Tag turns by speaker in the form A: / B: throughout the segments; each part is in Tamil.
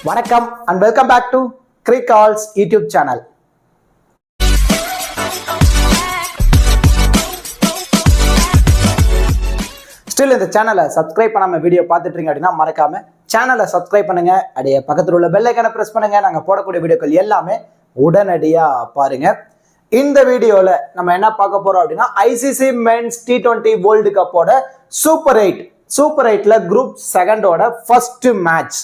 A: வணக்கம் and welcome back to Crick Calls YouTube channel. Still இந்த சேனலை சப்ஸ்கிரைப் பண்ணாம வீடியோ பார்த்துட்டு இருக்கீங்க அப்படின்னா மறக்காம சேனலை சப்ஸ்கிரைப் பண்ணுங்க. அப்படியே பக்கத்துல உள்ள பெல் ஐகானை பிரஸ் பண்ணுங்க. நாங்க போடக்கூடிய வீடியோக்கள் எல்லாமே உடனடியா பாருங்க. இந்த வீடியோல நம்ம என்ன பார்க்க போறோம் அப்படின்னா ஐசிசி மென்ஸ் T20 வேர்ல்டு கப்போட சூப்பர் 8ல குரூப் செகண்டோட first match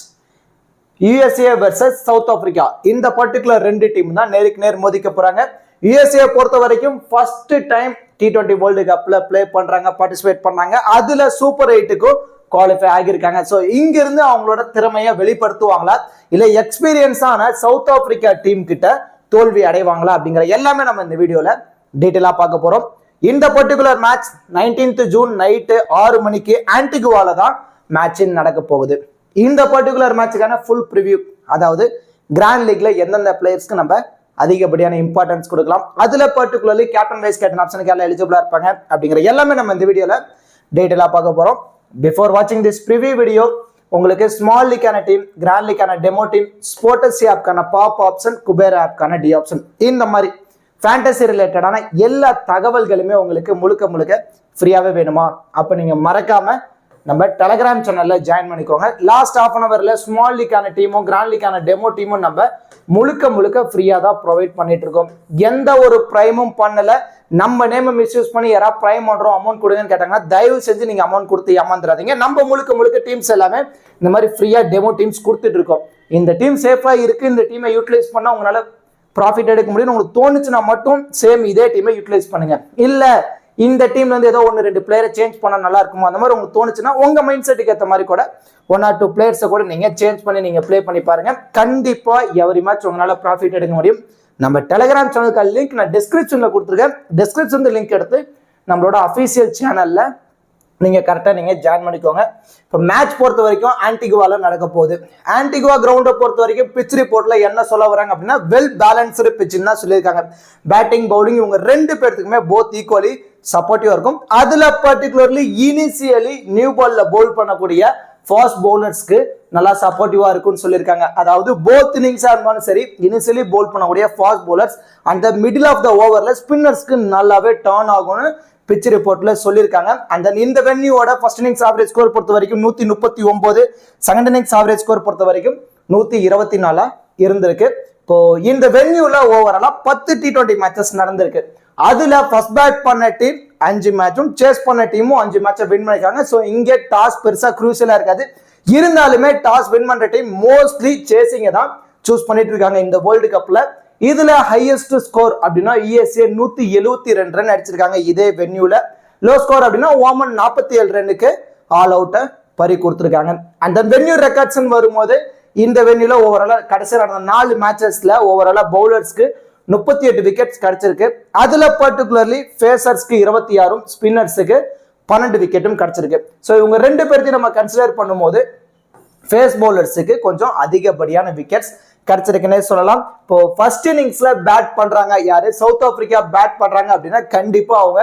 A: USA versus South Africa. இந்த பர்டிகுலர் ரெண்டு டீம் தான் நேருக்கு நேர் மோதிக்க போறாங்க. USA பொறுத்த வரைக்கும் ஃபர்ஸ்ட் டைம் T20 வேர்ல்டு கப்ல பிளே பண்றாங்க, பார்ட்டிசிபேட் பண்ணாங்க. அதுல சூப்பர் 8க்கும் குவாலிஃபை ஆகியிருக்காங்க. ஸோ இங்க இருந்து அவங்களோட திறமையை வெளிப்படுத்துவாங்களா இல்ல எக்ஸ்பீரியன்ஸான சவுத் ஆப்பிரிக்கா டீம் கிட்ட தோல்வி அடைவாங்களா அப்படிங்கிற எல்லாமே நம்ம இந்த வீடியோல டீட்டெயிலா பார்க்க போறோம். இந்த particular match 19th June night 6 மணிக்கு ஆன்டிகுவால தான் மேட்ச் நடக்க போகுது. இந்த பர்டிகுலர் மேட்சுக்கான ஃபுல் ப்ரிவியூ, அதாவது கிராண்ட் லீக்ல எந்தெந்த பிளேயர்ஸ்க்கு நம்ம அதிகப்படியான இம்பார்ட்டன்ஸ் கொடுக்கலாம், அதுல பர்டிகுலர்லி கேப்டன் வைஸ் கேப்டன் ஆப்ஷனுக்கு எல்லாம் எலிஜிபிளா இருப்பாங்க அப்படிங்கிற எல்லாமே நம்ம இந்த வீடியோல டீட்டெயிலா பார்க்க போறோம். பிஃபோர் வாட்சிங் திஸ் ப்ரிவியூ வீடியோ, உங்களுக்கு ஸ்மால் லீக்கான டீம், கிராண்ட் லீக்கான டெமோ டீம், ஸ்போர்டசி ஆப்கான பாப் ஆப்ஷன், குபேர் ஆப்கான டி ஆப்ஷன், இந்த மாதிரி ஃபேண்டசி ரிலேட்டடான எல்லா தகவல்களுமே உங்களுக்கு முழுக்க ஃப்ரீயாவே வேணுமா? அப்ப நீங்க மறக்காம நம்ம டெலகிராம் சேனல்ல ஜாயின் பண்ணிக்கோங்க. லாஸ்ட் ஹாஃப் அன் அவர்ல ஸ்மால் லீக்கான டீமும் கிராண்ட் லீக்கான டெமோ டீமும் நம்ம முழுக்க ஃப்ரீயா தான் ப்ரொவைட் பண்ணிட்டு இருக்கோம். எந்த ஒரு பிரைமும் பண்ணல. நம்ம நேம் மிஸ்யூஸ் பண்ணி யாராவது பிரைம் பண்றோம் அமௌண்ட் கொடுங்கன்னு கேட்டாங்கன்னா தயவு செஞ்சு நீங்க அமௌண்ட் கொடுத்து ஏமாந்துடாதீங்க. நம்ம முழுக்க டீம்ஸ் எல்லாமே இந்த மாதிரி ஃப்ரீயா டெமோ டீம்ஸ் கொடுத்துட்டு இருக்கோம். இந்த டீம் சேஃபா இருக்கு, இந்த டீமை யூட்டிலைஸ் பண்ணா உங்களால ப்ராஃபிட் எடுக்க முடியும் உங்களுக்கு தோணுச்சுன்னா மட்டும் சேம் இதே டீமை யூட்டிலைஸ் பண்ணுங்க. இல்ல இந்த டீம்ல இருந்து ஏதோ 1-2 பிளேயரை சேஞ்ச் பண்ணா நல்லா இருக்குமோ அந்த மாதிரி உங்களுக்கு தோணுச்சுன்னா உங்க மைண்ட் செட்டுக்கு ஏற்ற மாதிரி கூட 1 or 2 பிளேயர்ஸை கூட நீங்க சேஞ்ச் பண்ணி நீங்க பிளே பண்ணி பாருங்க. கண்டிப்பா எவரி மேட்ச் உங்களால ப்ராஃபிட் எடுக்க முடியும். நம்ம டெலகிராம் சேனலுக்கு லிங்க் நான் டிஸ்கிரிப்ஷன்ல கொடுத்துருக்கேன். டிஸ்கிரிப்ஷன் லிங்க் எடுத்து நம்மளோட அஃபீஷியல் சேனல்ல நீங்க கரெக்டா நீங்க ஜாயின் பண்ணிக்கோங்க. இப்போ மேட்ச் பொறுத்த வரைக்கும் ஆன்டிகுவால நடக்க போகுது. ஆன்டிகுவா கிரவுண்டை பொறுத்த வரைக்கும் பிச் ரிப்போர்ட்ல என்ன சொல்ல வராங்க அப்படின்னா வெல் பேலன்ஸ்டு பிட்ச்னு தான் சொல்லியிருக்காங்க. பேட்டிங் பவுலிங் இவங்க ரெண்டு பேர்த்துக்குமே போத் ஈக்குவலி சப்போர்ட்டிவா இருக்கும். அதுல பர்டிகுலர்லி இனிஷியலி நியூ பால்ல பவுல் பண்ணக்கூடிய ஃபாஸ்ட் பவுலர்ஸ்க்கு நல்லா சப்போர்ட்டிவா இருக்கும்னு சொல்லியிருக்காங்க. அதாவது போத் இன்னிங்ஸா இருந்தாலும் சரி, இனிஷியலி பவுல் பண்ணக்கூடிய ஃபாஸ்ட் பவுலர்ஸ் அந்த மிடில் ஆஃப் த ஓவர்ல ஸ்பின்னர்ஸ்க்கு நல்லாவே டர்ன் ஆகும்னு பிச் ரிப்போர்ட்ல சொல்லியிருக்காங்க. அந்த இந்த வென்யூவோட ஃபர்ஸ்ட் இன்னிங்ஸ் ஆவரேஜ் ஸ்கோர் பொறுத்த வரைக்கும் 139, செகண்ட் இன்னிங்ஸ் ஆவரேஜ் ஸ்கோர் பொறுத்த வரைக்கும் 124 இருந்திருக்கு. இப்போ இந்த வென்யூல ஓவராலா 10 T20 மேட்சஸ் நடந்திருக்கு. அதுல ஃபர்ஸ்ட் பேட் பண்ண டீம் 5 மேட்சும், சேஸ் பண்ண டீமும் 5 மேட்சை வின் பண்ணிருக்காங்க. ஸோ இங்கே டாஸ் பெருசா குரூசியலா இருக்காது. இருந்தாலுமே டாஸ் வின் பண்ற டீம் மோஸ்ட்லி சேசிங்க தான் சூஸ் பண்ணிட்டு இருக்காங்க இந்த வேர்ல்டு கப்ல. இதுல ஹையஸ்ட் ஸ்கோர் அப்படின்னா USA 172 ரன் அடிச்சிருக்காங்க இதே வென்யூல. லோ ஸ்கோர் அப்படின்னா ஓமன் 47 ரன்னுக்கு ஆல் அவுட்டை பறி கொடுத்துருக்காங்க. அந்த வென்யூ ரெக்கார்ட்ஸ் வரும்போது இந்த வென்யூல ஓவராலா கடைசி நடந்த 4 மேட்சஸ்ல ஓவராலா பவுலர்ஸ்க்கு 38 விக்கெட்ஸ் கிடைச்சிருக்கு. அதுல பர்டிகுலர்லி ஃபேசர்ஸ்க்கு 26, ஸ்பின்னர்ஸுக்கு 12 விக்கெட்டும் கிடைச்சிருக்கு. ஸோ இவங்க ரெண்டு பேர்த்தையும் நம்ம கன்சிடர் பண்ணும்போது ஃபேஸ் பவுலர்ஸுக்கு கொஞ்சம் அதிகப்படியான விக்கெட்ஸ் கிடைச்சிருக்குன்னே சொல்லலாம். இப்போ ஃபர்ஸ்ட் இன்னிங்ஸ்ல பேட் பண்றாங்க யாரு, சவுத் ஆப்பிரிக்கா பேட் பண்றாங்க அப்படின்னா கண்டிப்பா அவங்க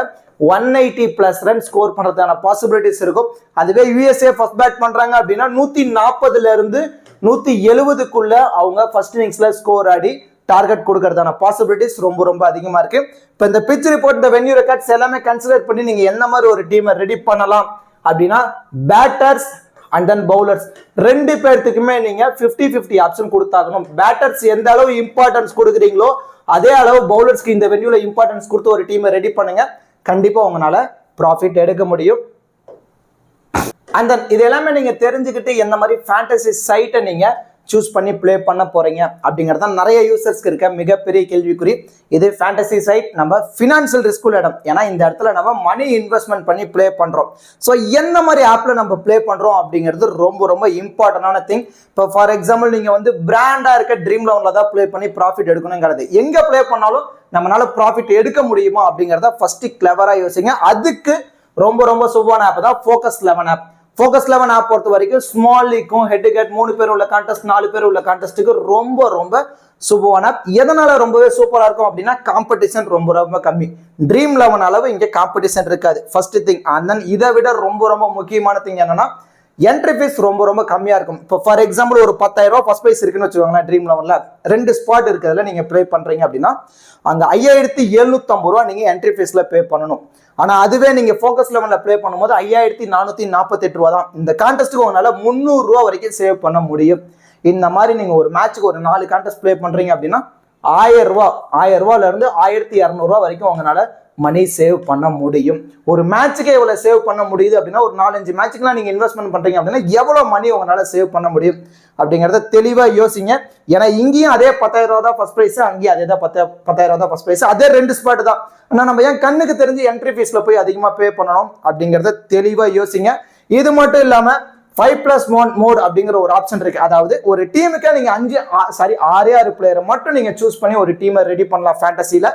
A: 180+ ரன் ஸ்கோர் பண்றதுக்கான பாசிபிலிட்டிஸ் இருக்கும். அதுவே USA ஃபர்ஸ்ட் பேட் பண்றாங்க அப்படின்னா 140ல இருந்து 170க்குள்ள அவங்க ஃபர்ஸ்ட் இன்னிங்ஸ்ல ஸ்கோர் ஆடி டார்கெட் கொடுக்கறதான பாசிபிலிட்டிஸ் ரொம்ப அதிகமா இருக்கு. இப்போ இந்த பிச் ரிப்போர்ட், இந்த வென்யூ ரெக்கார்ட்ஸ் எல்லாமே கன்சிடர் பண்ணி நீங்க என்ன மாதிரி ஒரு டீமை ரெடி பண்ணலாம் அப்படின்னா பேட்டர்ஸ் அண்ட் தென் பவுலர்ஸ் ரெண்டு பேர்த்துக்குமே நீங்க 50-50 ஆப்ஷன் கொடுத்தாகணும். பேட்டர்ஸ் எந்த அளவு இம்பார்ட்டன்ஸ் கொடுக்குறீங்களோ அதே அளவு பவுலர்ஸ்க்கு இந்த வென்யூல இம்பார்ட்டன்ஸ் கொடுத்து ஒரு டீமை ரெடி பண்ணுங்க. கண்டிப்பா உங்களால ப்ராஃபிட் எடுக்க முடியும். அண்ட் தென் இது எல்லாமே நீங்க தெரிஞ்சுக்கிட்டு எந்த மாதிரி ஃபேண்டசி சைட்டை நீங்க சூஸ் பண்ணி பிளே பண்ண போறீங்க அப்படிங்கறத நிறைய யூசர்ஸ்க்கு இருக்க மிகப்பெரிய கேள்விக்குறி. இது ஃபேண்டசி சைட் நம்ம ஃபினான்ஷியல் ரிஸ்க் உள்ள இடம். ஏன்னா இந்த இடத்துல நம்ம மணி இன்வெஸ்ட்மெண்ட் பண்ணி பிளே பண்றோம். ஸோ என்ன மாதிரி ஆப்ல நம்ம பிளே பண்றோம் அப்படிங்கிறது ரொம்ப இம்பார்ட்டன்டான திங். இப்போ ஃபார் எக்ஸாம்பிள் நீங்க வந்து பிராண்டா இருக்க ட்ரீம் லெவன்ல தான் பிளே பண்ணி ப்ராஃபிட் எடுக்கணுங்கிறது. எங்க பிளே பண்ணாலும் நம்மளால ப்ராஃபிட் எடுக்க முடியுமா அப்படிங்கிறத ஃபர்ஸ்ட் கிளவரா யோசிங்க. அதுக்கு ரொம்ப சூப்பரான ஆப் தான் ஃபோக்கஸ் 11 ஆப். ஃபோக்கஸ் 11 ஆப் பொறுத்த வரைக்கும் ஸ்மால் லீக்கும் ஹெட் டு ஹெட் 3 பேர் உள்ள கான்டெஸ்ட், 4 பேர் உள்ள கான்டெஸ்ட்டுக்கு ரொம்ப சூப்பரான ஆப். எதனால ரொம்பவே சூப்பரா இருக்கும் அப்படின்னா காம்படிஷன் ரொம்ப கம்மி. ட்ரீம் 11 அளவு இங்க காம்படிஷன் இருக்காது ஃபர்ஸ்ட் திங். அண்ட் தென் இதை விட ரொம்ப முக்கியமான திங் என்னன்னா என்ட்ரி ஃபீஸ் ரொம்ப ரொம்ப கம்மியாக இருக்கும். இப்போ ஃபார் எக்ஸாம்பிள் ஒரு 10,000 ரூபா ஃபர்ஸ்ட் ப்ரைஸ் இருக்குன்னு வச்சுக்கோங்களேன். ட்ரீம் 11ல 2 ஸ்பாட் இருக்கிறதுல நீங்கள் ப்ளே பண்ணுறீங்க அப்படின்னா அங்கே 5,750 ரூபா நீங்கள் என்ட்ரி ஃபீஸில் பே பண்ணணும். ஆனால் அதுவே நீங்கள் ஃபோக்கஸ் 11ல ப்ளே பண்ணும்போது 5,448 ரூபா தான். இந்த கான்டெஸ்ட்டுக்கு உங்களால் 300 ரூபா வரைக்கும் சேவ் பண்ண முடியும். இந்த மாதிரி நீங்கள் ஒரு மேட்ச்சுக்கு ஒரு 4 கான்டெஸ்ட் ப்ளே பண்ணுறீங்க அப்படின்னா 1000 ரூபாயிலிருந்து 1,200 ரூபா வரைக்கும் உங்களால் மணி சேவ் பண்ண முடியும். ஒரு மேட்சுக்கு எவ்வளவு சேவ் பண்ண முடியுது அப்படின்னா ஒரு 4-5 மேட்சுக்குலாம் நீங்க இன்வெஸ்ட்மெண்ட் பண்றீங்க அப்படின்னா எவ்வளவு மணி உங்களால சேவ் பண்ண முடியும் அப்படிங்கறத தெளிவா யோசிங்க. ஏன்னா இங்கேயும் அதே 10,000 ரூபா தான் ஃபர்ஸ்ட் பிரைஸ், அங்கேயும் அதே தான் 10,000 ரூபா தான் ஃபர்ஸ்ட் பிரைஸ், அதே 2 ஸ்பாட் தான். ஆனா நம்ம ஏன் கண்ணுக்கு தெரிஞ்சு என்ட்ரி ஃபீஸ்ல போய் அதிகமா பே பண்ணணும் அப்படிங்கறத தெளிவா யோசிங்க. இது மட்டும் இல்லாம 5+1 மோட் அப்படிங்கிற ஒரு ஆப்ஷன் இருக்கு. அதாவது ஒரு டீமுக்கு நீங்க 6 பிளேயரை மட்டும் நீங்க சூஸ் பண்ணி ஒரு டீமை ரெடி பண்ணலாம். ஃபேண்டசில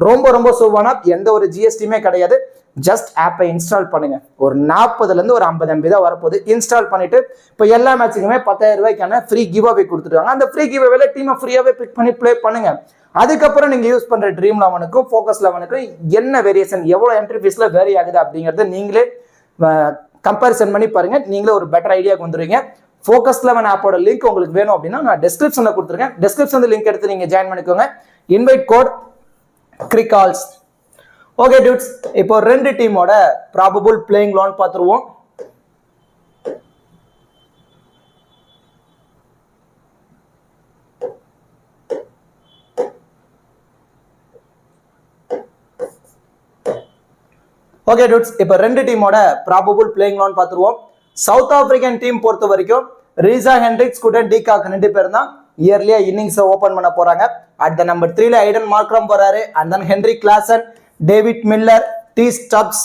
A: ரொம்ப ரொம்ப சூப்பரான எந்த ஒரு ஜிஎஸ்டியுமே கிடையாது. ஜஸ்ட் ஆப்பை இன்ஸ்டால் பண்ணுங்க. ஒரு 40 இருந்து ஒரு 50 MB தான் வரப்போகுது. இன்ஸ்டால் பண்ணிட்டு இப்போ எல்லா மேட்சுக்குமே 10,000 ரூபாய்க்கான ஃப்ரீ கிவ் அவே கொடுத்துருக்காங்க. அந்த ஃப்ரீ கிவ் அவேல டீமை ஃப்ரீயாவே பிக் பண்ணி ப்ளே பண்ணுங்க. அதுக்கப்புறம் நீங்க யூஸ் பண்ற ட்ரீம் 11க்கும் ஃபோக்கஸ் 11க்கும் என்ன வேரியேஷன், எவ்வளவு என்ட்ரி ஃபீஸ்ல வேரி ஆகுது அப்படிங்கறத நீங்களே கம்பேரிசன் பண்ணி பாருங்க. நீங்களே ஒரு பெட்டர் ஐடியாக்கு வந்துருவீங்க. ஃபோக்கஸ் 11 ஆப்போட லிங்க் உங்களுக்கு வேணும் அப்படின்னா நான் டிஸ்கிரிப்ஷன்ல கொடுத்துருக்கேன். டிஸ்கிரிப்ஷன்ல லிங்க் எடுத்து நீங்க ஜாயின் பண்ணிக்கோங்க. இன்வைட் கோட் கிரிகால்ஸ். ஓகே டியூட்ஸ், இப்போ 2 டீமோட ப்ராபபிள் பிளேயிங் 11 பார்த்துருவோம். ஓகே டூட்ஸ், இப்போ 2 டீமோட ப்ராபபிள் பிளேயிங் 11 பார்த்துருவோம். சவுத் ஆப்பிரிக்கன் டீம் பொறுத்த வரைக்கும் ரீசா ஹென்ட்ரிக்ஸ் கூட டிகாக் 2 பேர் தான் இயர்லியா இன்னிங்ஸை ஓபன் பண்ண போறாங்க. அட் த நம்பர் 3ல ஐடன் மார்க்ரம் போறாரு. And then Heinrich Klaasen, David Miller, T Stubbs,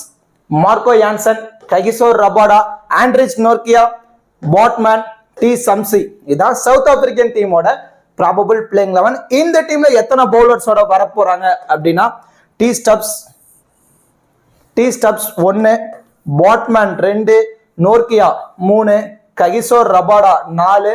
A: Marco Jansen, Kagiso Rabada, Anrich Nortje, Baartman, T Shamsi. இதான் சவுத் ஆப்பிரிக்கன் டீமோட ப்ராபபிள் பிளேயிங் 11. இந்த டீம்ல எத்தனை பவுலர்ஸோட வர போறாங்க அப்படின்னா T Stubbs 1, Baartman 2, Nortje 3, Kagiso Rabada 4,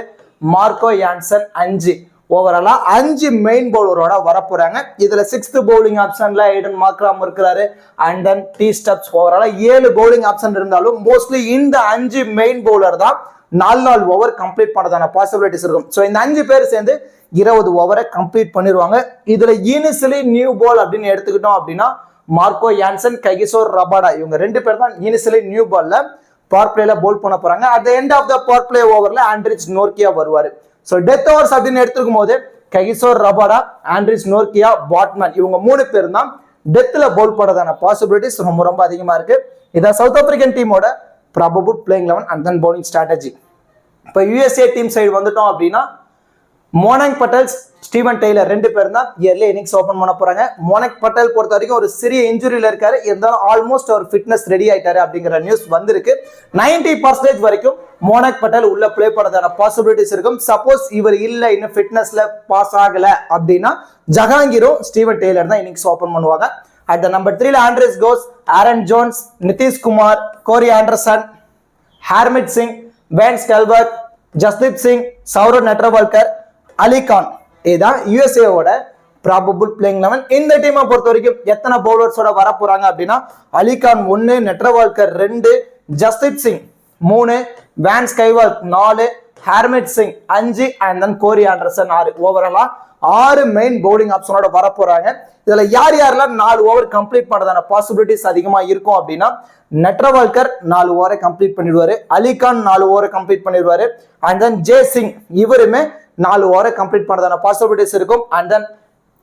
A: Marco Jansen 5. ஓவராலா 5 மெயின் பவுலரோட வரப்போறாங்க. இதுல 6th பவுலிங் ஆப்ஷன்ல ஐடன் மார்க்ராம் இருக்கிறாரு. And then T Stubbs. ஓவராலா 7 பவுலிங் ஆப்ஷன் இருந்தாலும் மோஸ்ட்லி இந்த 5 மெயின் பவுலர் தான் 4 ஓவர் கம்ப்ளீட் பண்ணதான பாசிபிலிட்டிஸ் இருக்கும். ஸோ இந்த 5 பேர் சேர்ந்து 20 ஓவரை கம்ப்ளீட் பண்ணிடுவாங்க. இதுல இனிஷியலி நியூ பால் அப்படின்னு எடுத்துக்கிட்டோம் அப்படின்னா மார்க்கோ யான்சன், ககிசோர் ரபாடா இவங்க 2 பேர் தான் இனிஷியலி நியூ பால்ல பவர் பிளேல போல் பண்ண போறாங்க. At the end of the power play ஓவர்ல ஆண்ட்ரிச் நோர்கியா வருவாரு. சோ டெத் ஓவர்ஸ் அப்படின்னு எடுத்துக்கும் போது Kagiso Rabada, Anrich Nortje, Baartman இவங்க 3 பேர் தான் டெத்ல போல் போடுறதான பாசிபிலிட்டிஸ் ரொம்ப ரொம்ப அதிகமா இருக்கு. இதான் சவுத் ஆப்பிரிக்கன் டீமோட probable playing 11 and then bowling strategy. இப்போ யுஎஸ்ஏ டீம் சைடு வந்துட்டோம் அப்படின்னா மோனக் பட்டேல், ஸ்டீவன் டெய்லர் 2 பேர் தான் இயர்லி இன்னிங்ஸ் ஓபன் பண்ண போறாங்க. மோனக் பட்டேல் பொறுத்த வரைக்கும் ஒரு சிறிய இன்ஜுரியில இருக்காரு. இருந்தாலும் ஆல்மோஸ்ட் அவர் ஃபிட்னஸ் ரெடி ஆயிட்டாரு அப்படிங்கிற நியூஸ் வந்திருக்கு. 90% வரைக்கும் மோனக் பட்டேல் உள்ள பிளே பண்ணதான பாசிபிலிட்டிஸ் இருக்கும். சப்போஸ் இவர் இல்ல இன்னும் ஃபிட்னஸ்ல பாஸ் ஆகல அப்படின்னா ஜஹாங்கீரும் ஸ்டீவன் டெய்லர் தான் இன்னிங்ஸ் ஓபன் பண்ணுவாங்க. அட் த நம்பர் 3ல Andries Gous, Aaron Jones, Nitish Kumar, Corey Anderson, Harmeet Singh, van ஸ்கெல்பர்க், ஜஸ்தீப் சிங், சௌரவ் நெட்ரவால்கர், அலிகான். இதுதான் யுஎஸ்ஏவோட ப்ராபபிள் பிளேயிங் 11. இந்த டீமை பொறுத்த வரைக்கும் எத்தனை பவுலர்ஸோட வர போறாங்க அப்படின்னா Ali Khan 1, Netravalkar 2, Jasdeep Singh 3, van Schalkwyk 4, Harmeet Singh 5 and then Corey Anderson 6. ஓவராலா 6 மெயின் பவுலிங் ஆப்ஷனோட வர போறாங்க. இதுல யார் யாரெல்லாம் 4 ஓவர் கம்ப்ளீட் பண்றதான பாசிபிலிட்டிஸ் அதிகமா இருக்கும் அப்படின்னா நெட்ரவால்கர் 4 ஓவரை கம்ப்ளீட் பண்ணிடுவாரு, அலிகான் 4 ஓவரை கம்ப்ளீட் பண்ணிடுவாரு, அண்ட் தென் ஜே சிங் இவருமே 4 ஓவரை கம்ப்ளீட் பண்ணதான பாசிபிலிட்டிஸ் இருக்கும். அண்ட் தென்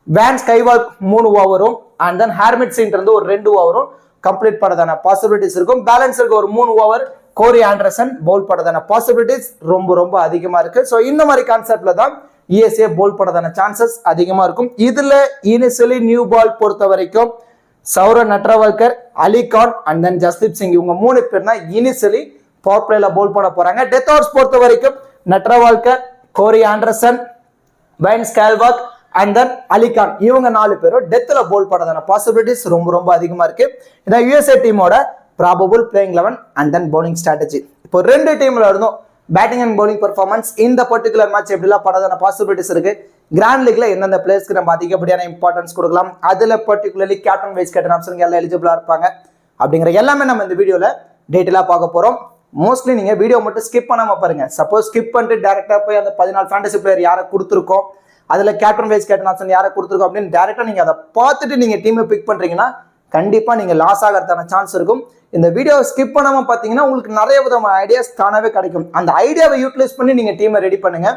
A: வேன் ஸ்கைவால்க் 3 ஓவரும் அண்ட் தென் ஹார்மிட் சிங் இருந்து ஒரு 2 ஓவரும் கம்ப்ளீட் பண்ணதான பாசிபிலிட்டிஸ் இருக்கும். பேலன்ஸ் இருக்க ஒரு 3 ஓவர் கோரி ஆண்டர்சன் பவுல் பண்ணதான பாசிபிலிட்டிஸ் ரொம்ப ரொம்ப அதிகமா இருக்கு. ஸோ இந்த மாதிரி கான்செப்ட்ல தான் யுஎஸ்ஏ பவுல் பண்ணதான சான்சஸ் அதிகமா இருக்கும். இதுல இனிஷியலி நியூ பால் பொறுத்த வரைக்கும் சௌரவ் நெட்ரவால்கர், அலிகான் அண்ட் தென் ஜஸ்தீப் சிங் இவங்க 3 பேர் தான் இனிஷியலி பவர் பிளேல பவுல் பண்ண போறாங்க. டெத் ஓவர்ஸ் பொறுத்த வரைக்கும் நெட்ரவால்கர், கோரி ஆண்டர்சன், வேன் ஸ்கெல்பர்க் அண்ட் தென் அலிகான் இவங்க 4 பேரும் டெத்ல போல் பண்ணதான பாசிபிலிட்டிஸ் ரொம்ப ரொம்ப அதிகமா இருக்கு. இதான் யுஎஸ்ஏ டீமோட probable playing 11 and then bowling strategy. இப்போ 2 டீம்ல இருந்தும் பேட்டிங் அண்ட் பவுலிங் பெர்ஃபார்மன்ஸ் இந்த பர்டிகுலர் மேட்ச் எப்படிலாம் படதான பாசிபிலிட்டிஸ் இருக்கு, கிராண்ட் லீக்ல எந்தெந்த பிளேயர்ஸ்க்கு நம்ம அதிகப்படியான இம்பார்ட்டன்ஸ் கொடுக்கலாம், அதுல particularly captain vice captain option எல்லாம் எலிஜிபிளா இருப்பாங்க அப்படிங்கிற எல்லாமே நம்ம இந்த வீடியோல டீட்டெயிலா பார்க்க போறோம். மோஸ்ட்லி நீங்க வீடியோ மட்டும் ஸ்கிப் பண்ணாம பாருங்க. சப்போஸ் ஸ்கிப் பண்ணிட்டு டேரக்டா போய் அந்த 14 ஃபேண்டசி பிளேயர் யாரை கொடுத்துருக்கோம், அதுல கேப்டன் வைஸ் கேப்டன் ஆப்ஷன் யாரை கொடுத்துருக்கோம் அப்படின்னு டேரக்டா நீங்க அதை பார்த்துட்டு நீங்க டீமை பிக் பண்றீங்கன்னா கண்டிப்பா நீங்க லாஸ் ஆகிறதுக்கான சான்ஸ் இருக்கும். இந்த வீடியோவை ஸ்கிப் பண்ணாம பாத்தீங்கன்னா உங்களுக்கு நிறைய விதமான ஐடியாஸ் தானாவே கிடைக்கும். அந்த ஐடியாவை யூட்டிலைஸ் பண்ணி நீங்க டீமை ரெடி பண்ணுங்க,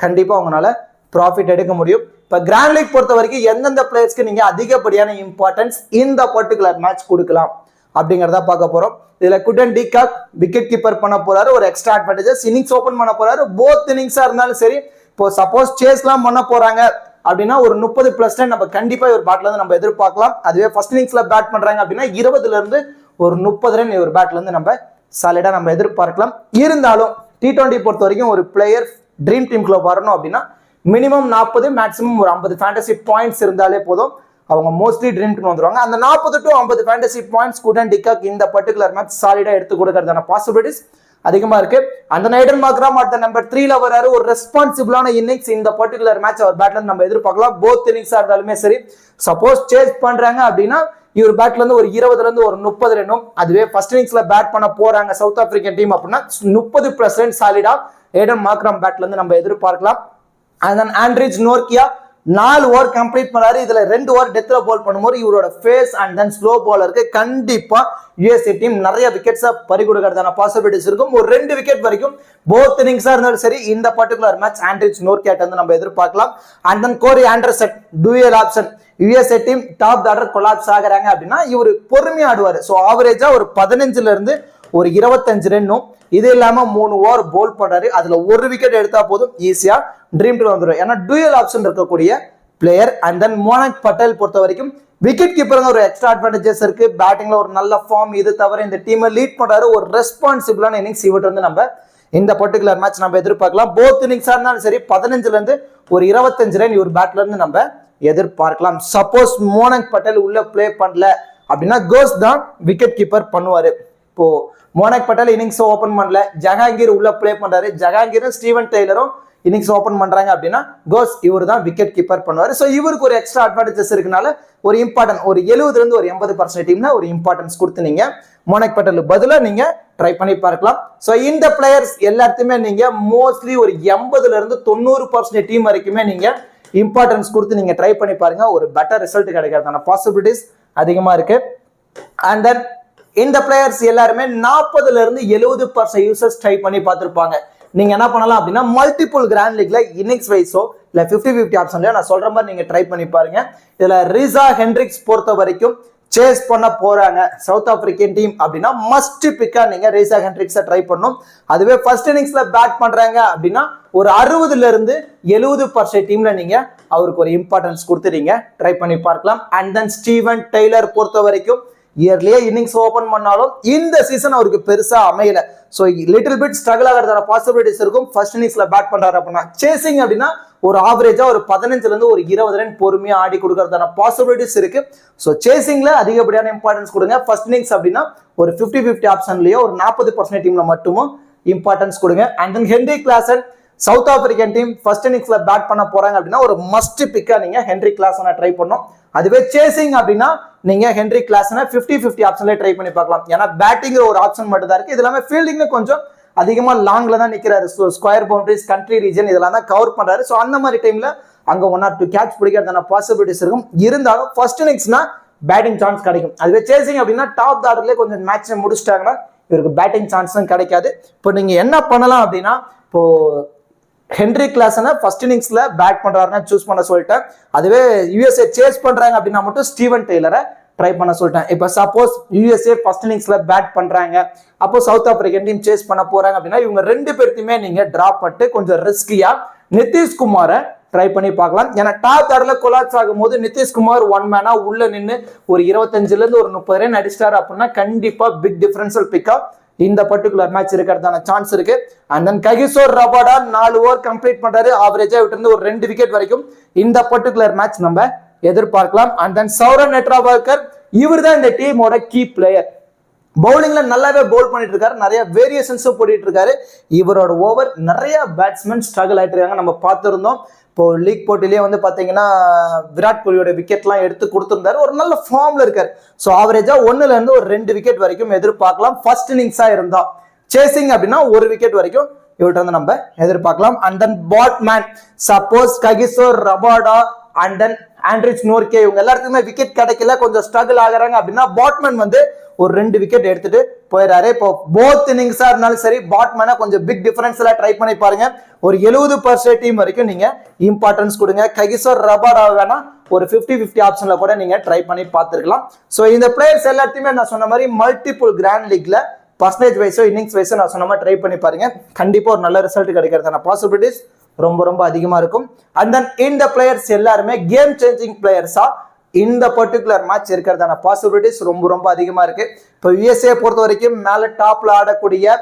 A: கண்டிப்பா உங்களால ப்ராஃபிட் எடுக்க முடியும். இப்போ கிராண்ட் லீக் பொறுத்த வரைக்கும் எந்தெந்த பிளேயர்ஸ்க்கு நீங்க அதிகப்படியான இம்பார்ட்டன்ஸ் இந்த பர்டிகுலர் மேட்ச் கொடுக்கலாம் அப்படிங்கிறத பார்க்க போறோம். இதுல குடன் டிகாக் விக்கெட் கீப்பர் பண்ண போறாரு, ஒரு எக்ஸ்ட்ரா அட்வான்டேஜஸ். இன்னிங்ஸ் ஓபன் பண்ண போறாரு, போத் இன்னிங்ஸா இருந்தாலும் சரி. இப்போ சப்போஸ் சேஸ்லாம் பண்ண போறாங்க அப்படின்னா ஒரு 30+ நம்ம கண்டிப்பா ஒரு பேட்ல இருந்து நம்ம எதிர்பார்க்கலாம். அதுவே ஃபர்ஸ்ட் இன்னிங்ஸ்ல பேட் பண்றாங்க அப்படின்னா 20ல இருந்து ஒரு 30 ரன் ஒரு பேட்ல இருந்து நம்ம சாலிடா நம்ம எதிர்பார்க்கலாம். இருந்தாலும் T20 பொறுத்த வரைக்கும் ஒரு பிளேயர் ட்ரீம் டீம்குள்ள வரணும் அப்படின்னா மினிமம் 40 மேக்ஸிமம் ஒரு 50 ஃபேண்டசி பாயிண்ட்ஸ் இருந்தாலே போதும், அவங்க மோஸ்ட்லி ட்ரீம் டீம் வந்துருவாங்க. அந்த 40 to 50 fantasy points couldn't de Kock இந்த பர்டிகுலர் மேட்ச் சாலிடா எடுத்து கொடுக்கறதான பாசிபிலிட்டிஸ் அதிகமா இருக்கு. அந்த நைடன் மார்க்ராம் அடுத்த நம்பர் 3ல வராரு, ஒரு ரெஸ்பான்சிபிளான இன்னிங்ஸ் இந்த பர்டிகுலர் மேட்ச் அவர் பேட்ல இருந்து நம்ம எதிர்பார்க்கலாம். போத் இன்னிங்ஸா இருந்தாலுமே சரி. சப்போஸ் சேஸ் பண்றாங்க அப்படின்னா இவர் பேட்ல இருந்து ஒரு 20ல இருந்து ஒரு 30 ரன்னும், அதுவே ஃபர்ஸ்ட் இன்னிங்ஸ்ல பேட் பண்ண போறாங்க சவுத் ஆப்பிரிக்கன் டீம் அப்படின்னா 30+ ரன் சாலிடா ஏடன் மார்க்ராம் பேட்ல இருந்து நம்ம எதிர்பார்க்கலாம். And then Anrich Nortje 4 over complete பண்ணாரு. இதுல 2 ஓவர் டெத்ல பால் பண்ணும்போது இவரோட ஃபேஸ் அண்ட் தென் ஸ்லோ பாலருக்கு கண்டிப்பா யுஎஸ்ஏ டீம் நிறைய விக்கெட்ஸா பறி கொடுக்கறதான பாசிபிலிட்டிஸ் இருக்கும். ஒரு 2 விக்கெட் வரைக்கும் போத் இன்னிங்ஸா இருந்தாலும் சரி இந்த பர்டிகுலர் மேட்ச் ஆண்ட்ரிச் நோர்கியாட்ட வந்து நம்ம எதிர்பார்க்கலாம். And then Corey Anderson dual option. USA team top order collapse ஆகுறாங்க அப்படின்னா இவர் பொறுமையா ஆடுவாரு. ஸோ ஆவரேஜா ஒரு 15ல இருந்து ஒரு 25 ரன்னும், இது இல்லாம 3 ஓவர் போல் பண்றாரு. அதுல ஒரு விக்கெட் எடுத்தா போதும் ஈஸியா ட்ரீம் டீம் வந்துடும். ஏன்னா டூயல் ஆப்ஷன் இருக்கக்கூடிய பிளேயர். அண்ட் தென் மோனக் பட்டேல் பொறுத்த வரைக்கும் விக்கெட் கீப்பருங்க ஒரு எக்ஸ்ட்ரா அட்வான்டேஜஸ் இருக்கு. பேட்டிங்ல ஒரு நல்ல ஃபார்ம், இது தவிர இந்த டீமை லீட் பண்றாரு. ஒரு ரெஸ்பான்சிபிளான இன்னிங்ஸ் இவர்கிட்ட வந்து நம்ம இந்த பர்டிகுலர் மேட்ச் நம்ம எதிர்பார்க்கலாம். போத் இன்னிங்ஸா இருந்தாலும் சரி 15ல இருந்து ஒரு 25 ரன் இவர் பேட்ல இருந்து நம்ம எதிர்பார்க்கலாம். சப்போஸ் மோனக் பட்டேல் உள்ள பிளே பண்ணல அப்படின்னா கோஸ் தான் விக்கெட் கீப்பர் பண்ணுவாரு. இப்போ மோனக் பட்டேல் இன்னிங்ஸ் ஓபன் பண்ணல, ஜஹாங்கீர் உள்ள பிளே பண்றாரு, ஜஹாங்கீரும் ஸ்டீவன் டெய்லரும் இன்னிங்ஸ் ஓபன் பண்றாங்க அப்படின்னா கோஸ் இவர் தான் விக்கெட் கீப்பர் பண்ணுவாரு. ஸோ இவருக்கு ஒரு எக்ஸ்ட்ரா அட்வான்டேஜஸ் இருக்கனால ஒரு இம்பார்ட்டன்ட் ஒரு 70ல இருந்து ஒரு 80% டீம்ல ஒரு இம்பார்ட்டன்ஸ் கொடுத்து நீங்க மோனக் பட்டேலுக்கு பதிலாக நீங்க ட்ரை பண்ணி பார்க்கலாம். ஸோ இந்த பிளேயர்ஸ் எல்லாத்தையுமே நீங்க மோஸ்ட்லி ஒரு 80ல இருந்து 90% டீம் வரைக்குமே நீங்க இம்பார்ட்டன்ஸ் கொடுத்து நீங்க ட்ரை பண்ணி பாருங்க. ஒரு பெட்டர் ரிசல்ட் கிடைக்கிறதான பாசிபிலிட்டிஸ் அதிகமா இருக்கு. அண்ட் தென் இந்த பிளேயர்ஸ் எல்லாருமே 40ல இருந்து 70% யூசர்ஸ் ட்ரை பண்ணி பார்த்துருப்பாங்க. நீங்க என்ன பண்ணலாம் அப்படின்னா மல்டிபிள் கிராண்ட் லீக்ல இன்னிங்ஸ் வைஸோ இல்ல 50-50 ஆப்ஷன்லயோ நான் சொல்ற மாதிரி நீங்க ட்ரை பண்ணி பாருங்க. இதுல ரிசா ஹென்ட்ரிக்ஸ் பொறுத்த வரைக்கும் சேஸ் பண்ண போறாங்க சவுத் ஆப்பிரிக்கன் டீம் அப்படின்னா மஸ்ட் பிக்கா நீங்க ரிசா ஹென்ட்ரிக்ஸை ட்ரை பண்ணும். அதுவே ஃபர்ஸ்ட் இன்னிங்ஸ்ல பேட் பண்றாங்க அப்படின்னா ஒரு 60ல இருந்து 70% டீம்ல நீங்க அவருக்கு ஒரு இம்பார்ட்டன்ஸ் கொடுத்து நீங்க ட்ரை பண்ணி பார்க்கலாம். அண்ட் தென் ஸ்டீவன் டெய்லர் பொறுத்த வரைக்கும் இயர்லியே இன்னிங்ஸ் ஓபன் பண்ணாலும் இந்த சீசன் அவருக்கு பெருசா அமையல. ஸோ லிட்டில் பிட் ஸ்ட்ரகிள் ஆகிறதான பாசிபிலிட்டிஸ் இருக்கும். ஃபர்ஸ்ட் இன்னிங்ஸ்ல பேட் பண்றாரு அப்படின்னா சேசிங் அப்படின்னா ஒரு ஆவரேஜா ஒரு 15ல இருந்து ஒரு 20 ரன் பொறுமையா ஆடி கொடுக்கறதான பாசிபிலிட்டிஸ் இருக்கு. ஸோ சேசிங்ல அதிகப்படியான இம்பார்ட்டன்ஸ் கொடுங்க. ஃபர்ஸ்ட் இன்னிங்ஸ் அப்படின்னா ஒரு 50-50 ஆப்ஷன்லயோ ஒரு 40% டீம்ல மட்டுமும் இம்பார்ட்டன்ஸ் கொடுங்க. And then Heinrich Klaasen South African team first இன்னிங்ஸ்ல பேட் பண்ண போறாங்க அப்படின்னா ஒரு மஸ்ட் பிக்கா நீங்க ஹென்ரி கிளாசனை ட்ரை பண்ணும். அதுவே சேசிங் அப்படின்னா நீங்க ஹென்ரி கிளாசனை 50-50 ஆப்ஷன்ல ட்ரை பண்ணி பார்க்கலாம். ஏன்னா பேட்டிங் ஒரு ஆப்ஷன் மட்டும் தான் இருக்கு. இது எல்லாமே ஃபீல்டிங்ல கொஞ்சம் அதிகமா லாங்ல தான் நிக்கிறாரு. ஸ்கொயர் பவுண்டரிஸ், கண்ட்ரி ரீஜன் இதெல்லாம் தான் கவர் பண்றாரு. ஸோ அந்த மாதிரி டைம்ல அங்க 1 or 2 கேட்ச் பிடிக்கிறதான பாசிபிலிட்டிஸ் இருக்கும். இருந்தாலும் ஃபர்ஸ்ட் இன்னிங்ஸ்னா பேட்டிங் சான்ஸ் கிடைக்கும். அதுவே சேசிங் அப்படின்னா டாப் ஆர்டர்லேயே கொஞ்சம் மேட்ச் முடிச்சிட்டாங்கன்னா இவருக்கு பேட்டிங் சான்ஸும் கிடைக்காது. இப்போ நீங்க என்ன பண்ணலாம் அப்படின்னா இப்போ ஹென்ரி கிளாசனை ஃபர்ஸ்ட் இன்னிங்ஸ்ல பேட் பண்றாருன்னா சூஸ் பண்ண சொல்லிட்டேன். அதுவே யுஎஸ்ஏ சேஸ் பண்றாங்க அப்படின்னா மட்டும் ஸ்டீவன் டெய்லரை ட்ரை பண்ண சொல்லிட்டேன். இப்போ சப்போஸ் யுஎஸ்ஏ ஃபர்ஸ்ட் இன்னிங்ஸ்ல பேட் பண்றாங்க, அப்போ சவுத் ஆப்பிரிக்கன் டீம் சேஸ் பண்ண போறாங்க அப்படின்னா இவங்க 2 பேர்த்தையுமே நீங்க டிராப் பண்ணிட்டு கொஞ்சம் ரிஸ்கியா நிதிஷ்குமாரை ட்ரை பண்ணி பார்க்கலாம். ஏன்னா டாப் ஆர்டர்ல கொலாப்ஸ் ஆகும் போது நிதிஷ்குமார் 1 மேனா உள்ள நின்று ஒரு 25ல இருந்து ஒரு 30 ரன் அடிச்சிட்டாரு அப்படின்னா கண்டிப்பா பிக் டிஃபரன்ஷியல் பிக்கா இந்த பர்டிகுலர் மேட்ச் இருக்கிறதான சான்ஸ் இருக்கு. And then ககிசோர் Rabada 4 over complete பண்றாரு. ஆவரேஜா விட்டு இருந்து ஒரு 2 விக்கெட் வரைக்கும் இந்த பர்டிகுலர் மேட்ச் நம்ம எதிர்பார்க்கலாம். அண்ட் தென் சௌரவ் நெட்ராவல்கர் இவர் தான் இந்த டீமோட கீ பிளேயர். பவுலிங்ல நல்லாவே பவுல் பண்ணிட்டு இருக்காரு, நிறைய வேரியேஷன்ஸும் போட்டுட்டு இருக்காரு. இவரோட ஓவர் நிறைய பேட்ஸ்மேன் ஸ்ட்ரகிள் ஆயிட்டு இருக்காங்க, நம்ம பார்த்துருந்தோம். இப்போ லீக் போட்டிலேயே வந்து பாத்தீங்கன்னா விராட் கோலியோட விக்கெட்லாம் எடுத்து கொடுத்திருந்தாரு. ஒரு நல்ல ஃபார்ம்ல இருக்காரு. ஸோ ஆவரேஜா 1ல இருந்து ஒரு 2 விக்கெட் வரைக்கும் எதிர்பார்க்கலாம் ஃபர்ஸ்ட் இன்னிங்ஸா இருந்தா. சேசிங் அப்படின்னா ஒரு விக்கெட் வரைக்கும் இவர்கிட்ட வந்து நம்ம எதிர்பார்க்கலாம். And then Baartman, suppose Kagiso Rabada and then Anrich Nortje இவங்க எல்லாத்துக்குமே விக்கெட் கிடைக்கல, கொஞ்சம் ஸ்ட்ரகிள் ஆகுறாங்க அப்படின்னா பாட்மேன் வந்து ஒரு 2 விக்கெட் எடுத்துட்டு போயிடாரு. இப்போ போத் இன்னிங்ஸா இருந்தாலும் சரி பாட்மேனை கொஞ்சம் பிக் டிஃபரன்ஸ்ல ட்ரை பண்ணி பாருங்க. ஒரு 70% டீம் வரைக்கும் நீங்க இம்பார்ட்டன்ஸ் கொடுங்க. ககிசோ ரபாடா வேணா ஒரு 50-50 ஆப்ஷன்ல கூட நீங்க ட்ரை பண்ணி பார்த்துருக்கலாம். ஸோ இந்த பிளேயர்ஸ் எல்லாத்தையுமே நான் சொன்ன மாதிரி மல்டிபிள் கிராண்ட் லீக்ல பர்சன்டேஜ் வைஸோ இன்னிங்ஸ் வைஸோ நான் சொன்ன மாதிரி ட்ரை பண்ணி பாருங்க. கண்டிப்பா ஒரு நல்ல ரிசல்ட் கிடைக்கிறதான பாசிபிலிட்டிஸ் ரொம்ப ரொம்ப அதிகமா இருக்கும். அண்ட் தென் இந்த பிளேயர்ஸ் எல்லாருமே கேம் சேஞ்சிங் பிளேயர்ஸா இந்த பர்டிகுலர் மேட்ச் இருக்கிறதான பாசிபிலிட்டிஸ் ரொம்ப ரொம்ப அதிகமா இருக்கு. இப்போ யுஎஸ்ஏ பொறுத்த வரைக்கும் மேல டாப்ல ஆடக்கூடிய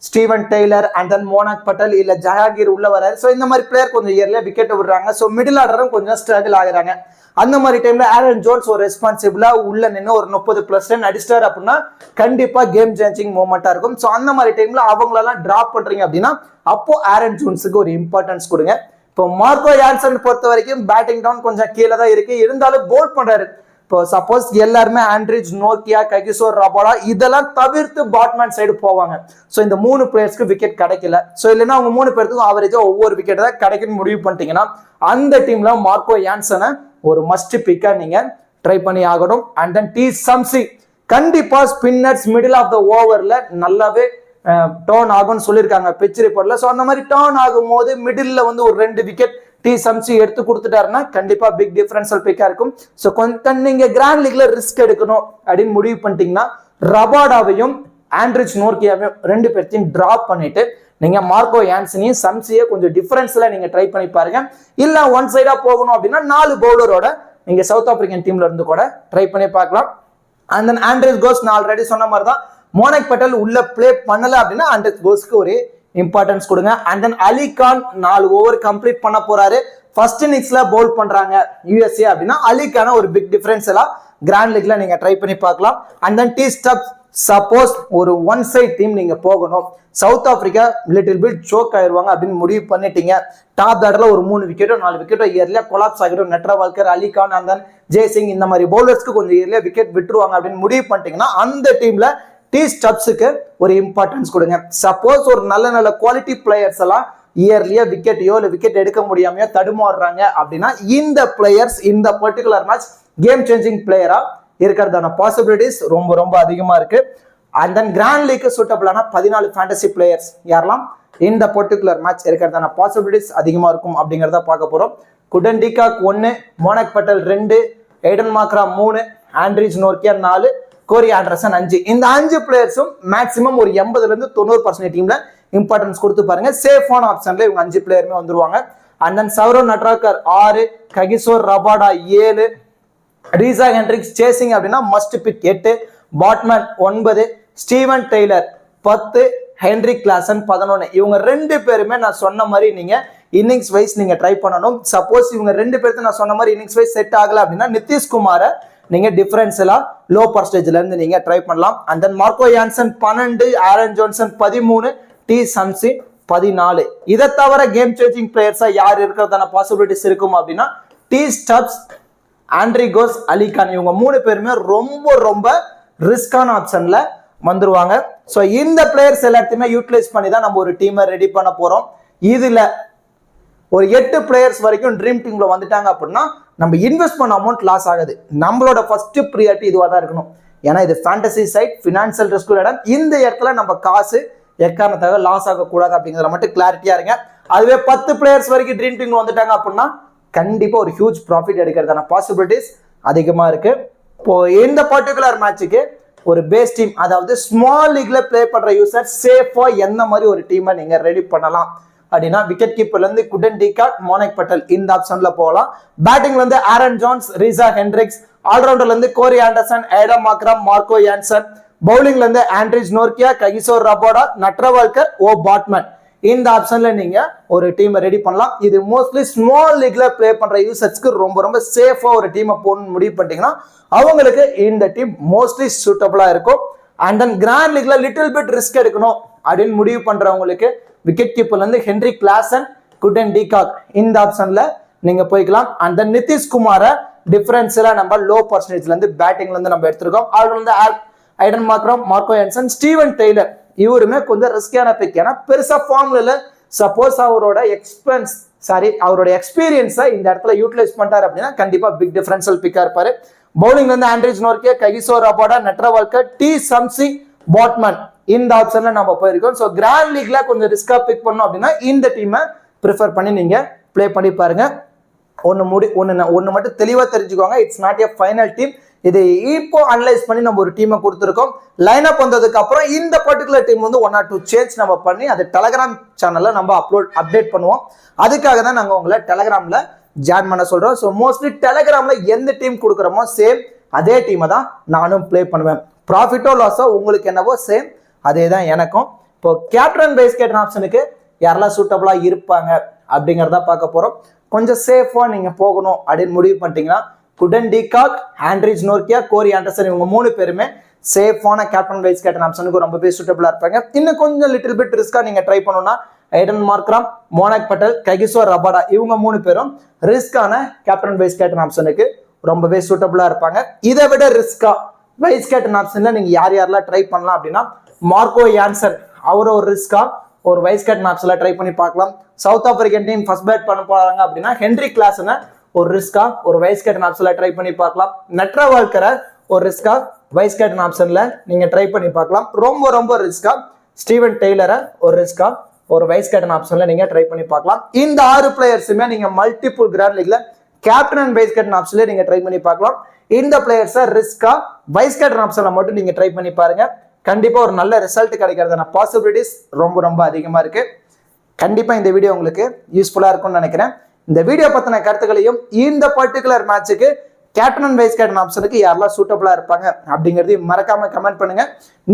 A: Steven Taylor and then Monank Patel இல்ல ஜஹாங்கீர் உள்ள வராரு. ஸோ இந்த மாதிரி பிளேயர் கொஞ்சம் இயர்லியா விக்கெட் விடுறாங்க. ஸோ மிடில் ஆர்டரும் கொஞ்சம் ஸ்ட்ரகிள் ஆகுறாங்க. அந்த மாதிரி டைம்ல ஆரன் ஜோன்ஸ் ஒரு ரெஸ்பான்சிபிளா உள்ள நின்று ஒரு 30+ ரன் அடிச்சிட்டாரு அப்படின்னா கண்டிப்பா கேம் சேஞ்சிங் மூமெண்டா இருக்கும். ஸோ அந்த மாதிரி டைம்ல அவங்களெல்லாம் டிராப் பண்றீங்க அப்படின்னா அப்போ ஆரன் ஜோன்ஸுக்கு ஒரு இம்பார்ட்டன்ஸ் கொடுங்க. இப்போ மார்க்கோ யான்சன் பொறுத்த வரைக்கும் பேட்டிங் டவுன் கொஞ்சம் கீழே தான் இருக்கு, இருந்தாலும் போல்ட் பண்றாரு. இப்போ சப்போஸ் எல்லாருமே ஆண்ட்ரிச் நோக்கியா ககிசோ ரபாடா இதெல்லாம் தவிர்த்து பாட்மேன் சைடு போவாங்க. ஸோ இந்த 3 பிளேயர்ஸ்க்கு விக்கெட் கிடைக்கல. ஸோ இல்லைன்னா அவங்க 3 பேருக்கும் ஆவரேஜா ஒவ்வொரு விக்கெட் தான் கிடைக்குன்னு முடிவு பண்ணிட்டீங்கன்னா அந்த டீம்ல மார்க்கோ யான்சனை ஒரு மஸ்ட் பிக்கா நீங்க ட்ரை பண்ணி ஆகணும். அண்ட் தென் டி சம்சி கண்டிப்பா ஸ்பின்னர்ஸ் மிடில் ஆஃப் த ஓவர்ல நல்லாவே டர்ன் ஆகும்னு சொல்லியிருக்காங்க பிச் ரிப்போர்ட்ல. ஸோ அந்த மாதிரி டர்ன் ஆகும் போது மிடில் வந்து ஒரு 2 விக்கெட் டி சம்சி எடுத்து கொடுத்துட்டாருன்னா கண்டிப்பா பிக் டிஃபரன்ஷியல் பிக்கா இருக்கும். ஸோ கொஞ்சம் நீங்க கிராண்ட் லீக்ல ரிஸ்க் எடுக்கணும் அப்படின்னு முடிவு பண்ணிட்டீங்கன்னா ரபாடாவையும் ஆண்ட்ரிச் நோர்கியாவையும் 2 பேர்த்தையும் டிராப் பண்ணிட்டு நீங்க மார்க்கோ யான்சனையும் சம்சியை கொஞ்சம் டிஃபரன்ஸ்ல நீங்க ட்ரை பண்ணி பாருங்க. இல்ல ஒன் சைடா போகணும் அப்படின்னா 4 பவுலரோட நீங்க சவுத் ஆப்பிரிக்கன் டீம்ல இருந்து கூட ட்ரை பண்ணி பார்க்கலாம். அண்ட் தென் ஆண்ட்ரிச் கோஸ் நான் ஆல்ரெடி சொன்ன மாதிரி தான் மோனாக் பட்டேல் உள்ள பிளே பண்ணல அப்படின்னா ஆண்ட்ரிச் கோஸ்க்கு ஒரு இம்பார்ட்டன்ஸ் கொடுங்க. And then Ali Khan 4 over complete பண்ண போறாரு. ஃபர்ஸ்ட் இன்னிங்ஸ்ல பவுல் பண்றாங்க யுஎஸ்ஏ அப்படின்னா அலி கான ஒரு பிக் டிஃபரன்ஸ் எல்லாம் கிராண்ட் லீக்ல நீங்க ட்ரை பண்ணி பார்க்கலாம். And then T Stubbs suppose ஒரு ஒன் சைட் டீம் நீங்க போகணும், South Africa little bit choke ஆயிருவாங்க அப்படின்னு முடிவு பண்ணிட்டீங்க, டாப் ஆர்டர்ல ஒரு 3 விக்கெட்டோ 4 விக்கெட்டோ இயர்லியா கொலாப்ஸ் ஆகிடும், நெட்ரவால்கர் அலி கான் அண்ட் தென் ஜெய்சிங் இந்த மாதிரி பவுலர்ஸ்க்கு கொஞ்சம் இயர்லியா விக்கெட் விட்டுருவாங்க அப்படின்னு முடிவு பண்ணிட்டீங்கன்னா அந்த டீம்ல டி ஸ்டப்ஸுக்கு ஒரு இம்பார்ட்டன்ஸ் கொடுங்க. சப்போஸ் ஒரு நல்ல நல்ல குவாலிட்டி பிளேயர்ஸ் எல்லாம் இயர்லியா விக்கெட்டையோ இல்ல விக்கெட் எடுக்க முடியாமையோ தடுமாறுறாங்க அப்படின்னா இந்த பிளேயர்ஸ் இந்த பர்டிகுலர் மேட்ச் கேம் சேஞ்சிங் பிளேயரா இருக்கிறதான பாசிபிலிட்டிஸ் ரொம்ப ரொம்ப அதிகமா இருக்கு. அண்ட் தென் கிராண்ட் லீக்கு சூட்டபிளான 14 ஃபேண்டசி பிளேயர்ஸ் யாரெல்லாம் இந்த பர்டிகுலர் மேட்ச் இருக்கிறதான பாசிபிலிட்டிஸ் அதிகமா இருக்கும் அப்படிங்கிறத பார்க்க போறோம். Quinton de Kock 1, Monank Patel 2, Aiden Markram 3, Anrich Nortje 4, Corey Anderson 5. இந்த 5 பிளேயர்ஸும் மேக்ஸிமம் ஒரு 80% இருந்து 90% டீம்ல இம்பார்ட்டன்ஸ் கொடுத்து பாருங்க. சேஃபான ஆப்ஷன்ல இவங்க 5 பிளேயருமே வந்துருவாங்க. And then Saurabh Netravalkar 6, Kagiso Rabada 7, Reeza Hendricks chasing அப்படின்னா must pick 8, Baartman 9, Steven Taylor 10, Heinrich Klaasen 11. இவங்க 2 பேருமே நான் சொன்ன மாதிரி நீங்க இன்னிங்ஸ் வைஸ் நீங்க ட்ரை பண்ணணும். சப்போஸ் இவங்க 2 பேருக்கு நான் சொன்ன மாதிரி இன்னிங்ஸ் வைஸ் செட் ஆகல அப்படின்னா நிதிஷ்குமாரை நீங்க டிஃபரன்ஸ் எல்லாம் லோ பர்சன்டேஜ்ல இருந்து நீங்க ட்ரை பண்ணலாம். And then Marco Jansen 12, Aaron Johnson 13, T Shamsi 14. இதை தவிர கேம் சேஞ்சிங் பிளேயர்ஸா யார் இருக்கிறதான பாசிபிலிட்டிஸ் இருக்கும் அப்படின்னா டி ஸ்டப்ஸ், ஆண்ட்ரி கோஸ், அலி கான் இவங்க 3 பேருமே ரொம்ப ரொம்ப ரிஸ்கான ஆப்ஷன்ல வந்துருவாங்க. ஸோ இந்த பிளேயர்ஸ் எல்லாத்தையுமே யூட்டிலைஸ் பண்ணி தான் நம்ம ஒரு டீமை ரெடி பண்ண போறோம். இதுல ஒரு 8 பிளேயர்ஸ் வரைக்கும் ட்ரீம் டீம்ல வந்துட்டாங்க அப்படின்னா நம்ம இன்வெஸ்ட் பண்ண அமௌண்ட் லாஸ் ஆகுது. நம்மளோட ஃபர்ஸ்ட் ப்ரியாரிட்டி இதுவாக தான் இருக்கணும். ஏன்னா இது ஃபேண்டசி சைட், ஃபினான்சியல் ரிஸ்க் இடம். இந்த இடத்துல நம்ம காசு எக்காரணத்தாக லாஸ் ஆகக்கூடாது அப்படிங்கிறத மட்டும் கிளாரிட்டியா இருங்க. அதுவே 10 பிளேயர்ஸ் வரைக்கும் ட்ரீம் டீம்ல வந்துட்டாங்க அப்படின்னா கண்டிப்பா ஒரு ஹியூஜ் ப்ராஃபிட் எடுக்கிறதான பாசிபிலிட்டிஸ் அதிகமா இருக்கு. இப்போ இந்த பர்டிகுலர் மேட்சுக்கு ஒரு பேஸ் டீம், அதாவது ஸ்மால் லீக்ல பிளே பண்ற யூசர் சேஃபா என்ன மாதிரி ஒரு டீமை நீங்க ரெடி பண்ணலாம் அப்படின்னா விக்கெட் கீப்பர்ல இருந்து குடன் டிகாக், மோனாக் பட்டேல் இந்த ஆப்ஷன்ல போகலாம். பேட்டிங்ல இருந்து ஆரன் ஜோன்ஸ், ரீசா ஹென்ட்ரிக்ஸ், ஆல்ரவுண்டர்ல இருந்து Corey Anderson, Aiden Markram, Marco Jansen, பவுலிங்ல இருந்து Anrich Nortje, Kagiso Rabada, Netravalkar, ஓ பாட்மேன் இந்த ஆப்ஷன்ல நீங்க ஒரு டீமை ரெடி பண்ணலாம். இது மோஸ்ட்லி ஸ்மால் லீக்ல பிளே பண்ற யூசர்ஸ்க்கு ரொம்ப ரொம்ப சேஃபா ஒரு டீமை போடணும்னு முடிவு பண்ணிட்டீங்கன்னா அவங்களுக்கு இந்த டீம் மோஸ்ட்லி சூட்டபிளா இருக்கும். அண்ட் தென் கிராண்ட் லீக்ல லிட்டில் பிட் ரிஸ்க் எடுக்கணும் அப்படின்னு முடிவு பண்றவங்களுக்கு விக்கெட் கீப்பர்ல இருந்து ஹென்ரிக் கிளாசன், குடன் டிகாக் இந்த ஆப்ஷன்ல நீங்க போய்க்கலாம். அண்ட் தென் நிதிஷ்குமாரை டிஃபரன்ஸ்ல நம்ம லோ பர்சன்டேஜ்ல இருந்து பேட்டிங்ல இருந்து நம்ம எடுத்திருக்கோம். ஆல்ரெடி வந்து Aiden Markram, Marco Jansen, Steven Taylor இவருமே கொஞ்சம் ரிஸ்கியான பிக். ஏன்னா பெருசா ஃபார்ம்ல சப்போஸ் அவரோட அவரோட எக்ஸ்பீரியன்ஸை இந்த இடத்துல யூட்டிலைஸ் பண்ணிட்டாரு அப்படின்னா கண்டிப்பா பிக் டிஃபரன்ஷியல் பிக்கா இருப்பாரு. பவுலிங்ல இருந்து Anrich Nortje, Kagiso Rabada, Netravalkar, T Shamsi, Baartman இந்த ஆப்ஷன்ல நம்ம போயிருக்கோம். ஸோ கிராண்ட் லீக்ல கொஞ்சம் ரிஸ்கா பிக் பண்ணோம் அப்படின்னா இந்த டீமை ப்ரிஃபர் பண்ணி நீங்க பிளே பண்ணி பாருங்க. ஒன்னு மட்டும் தெளிவா தெரிஞ்சுக்கோங்க, it's not a final team. இதை இப்போ அனலைஸ் பண்ணி நம்ம ஒரு டீமை கொடுத்துருக்கோம். லைன் அப் வந்ததுக்கு அப்புறம் இந்த பர்டிகுலர் டீம் வந்து 1 or 2 சேஞ்ச் நம்ம பண்ணி அது டெலகிராம் சேனல்ல நம்ம அப்டேட் பண்ணுவோம். அதுக்காக தான் நாங்க உங்களை டெலகிராம்ல ஜாயின் பண்ண சொல்றோம். ஸோ மோஸ்ட்லி டெலகிராம்ல எந்த டீம் கொடுக்குறோமோ சேம் அதே டீமை தான் நானும் பிளே பண்ணுவேன். ப்ராஃபிட்டோ லாஸோ உங்களுக்கு என்னவோ சேம் அதே தான் எனக்கும். இப்போ கேப்டன் வைஸ் கேப்டன் ஆப்ஷனுக்கு யாரெல்லாம் சூட்டபிளா இருப்பாங்க அப்படிங்கிறத பார்க்க போறோம். கொஞ்சம் சேஃபா நீங்க போகணும் அப்படின்னு முடிவு பண்ணிட்டீங்கன்னா Quinton de Kock, Anrich Nortje, Corey Anderson இவங்க 3 பேருமே சேஃபான கேப்டன் வைஸ் கேப்டன் ஆப்ஷனுக்கு ரொம்பவே சூட்டபிளா இருப்பாங்க. இன்னும் கொஞ்சம் லிட்டில் பிட் ரிஸ்கா நீங்க ட்ரை பண்ணணும்னா ஐடன் மார்க்ராம், மோனாக் பட்டேல், கைகிசோ ரபாடா இவங்க 3 பேரும் ரிஸ்கான கேப்டன் வைஸ் கேப்டன் ஆப்ஷனுக்கு ரொம்பவே சூட்டபிளா இருப்பாங்க. இதை விட ரிஸ்கா வைஸ் கேப்டன் ஆப்ஷன்ல நீங்க யாரெல்லாம் ட்ரை பண்ணலாம் அப்படின்னா மார்க்கோ யான்சன் அவரை ஒரு ரிஸ்கா ஒரு வைஸ் கேப்டன் ஆப்ஷன்ல ட்ரை பண்ணி பார்க்கலாம். South African team first bad பண்ண போறாங்க அப்படின்னா ஹென்ரி கிளாஸ்ன ஒரு ரிஸ்கா ஒரு வைஸ் கேப்டன் ஆப்ஷன்ல ட்ரை பண்ணி பார்க்கலாம். நெட்ரவால்கரை ஒரு ரிஸ்கா வைஸ் கேப்டன் ஆப்ஷன்ல நீங்க ட்ரை பண்ணி பார்க்கலாம். ரொம்ப ரிஸ்கா ஸ்டீவன் டெய்லரை ஒரு ரிஸ்கா ஒரு வைஸ் கேப்டன் ஆப்ஷன்ல நீங்க ட்ரை பண்ணி பார்க்கலாம். இந்த 6 பிளேயர்ஸுமே நீங்க மல்டிபிள் கிராண்ட் லீக்ல கேப்டன் அண்ட் வைஸ் கேப்டன் ஆப்ஷன்ல நீங்க ட்ரை பண்ணி பார்க்கலாம். இந்த பிளேயர்ஸை ரிஸ்கா வைஸ் கேப்டன் ஆப்ஷன்ல மட்டும் நீங்க ட்ரை பண்ணி பாருங்க. கண்டிப்பா ஒரு நல்ல ரிசல்ட் கிடைக்கிறதான பாசிபிலிட்டிஸ் ரொம்ப அதிகமா இருக்கு. கண்டிப்பா இந்த வீடியோ உங்களுக்கு யூஸ்ஃபுல்லா இருக்கும்னு நினைக்கிறேன். இந்த வீடியோ பத்தின கருத்துக்களையும் இந்த பர்டிகுலர் மேட்சுக்கு கேப்டன் அண்ட் வைஸ் கேப்டன் ஆப்ஷனுக்கு யாரெல்லாம் சூட்டபிளா இருப்பாங்க அப்படிங்கறதையும் மறக்காம கமெண்ட் பண்ணுங்க.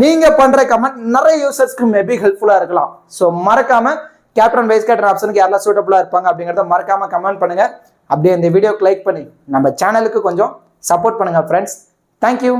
A: நீங்க பண்ற கமெண்ட் நிறைய யூசர்ஸ்க்கு மேபி ஹெல்ப்ஃபுல்லா இருக்கலாம். ஸோ மறக்காம கேப்டன் வைஸ் கேப்டன் ஆப்ஷனுக்கு யாரெல்லாம் சூட்டபிளா இருப்பாங்க அப்படிங்கறத மறக்காம கமெண்ட் பண்ணுங்க. அப்படியே இந்த வீடியோக்கு லைக் பண்ணி நம்ம சேனலுக்கு கொஞ்சம் சப்போர்ட் பண்ணுங்க ஃப்ரெண்ட்ஸ். தேங்க்யூ.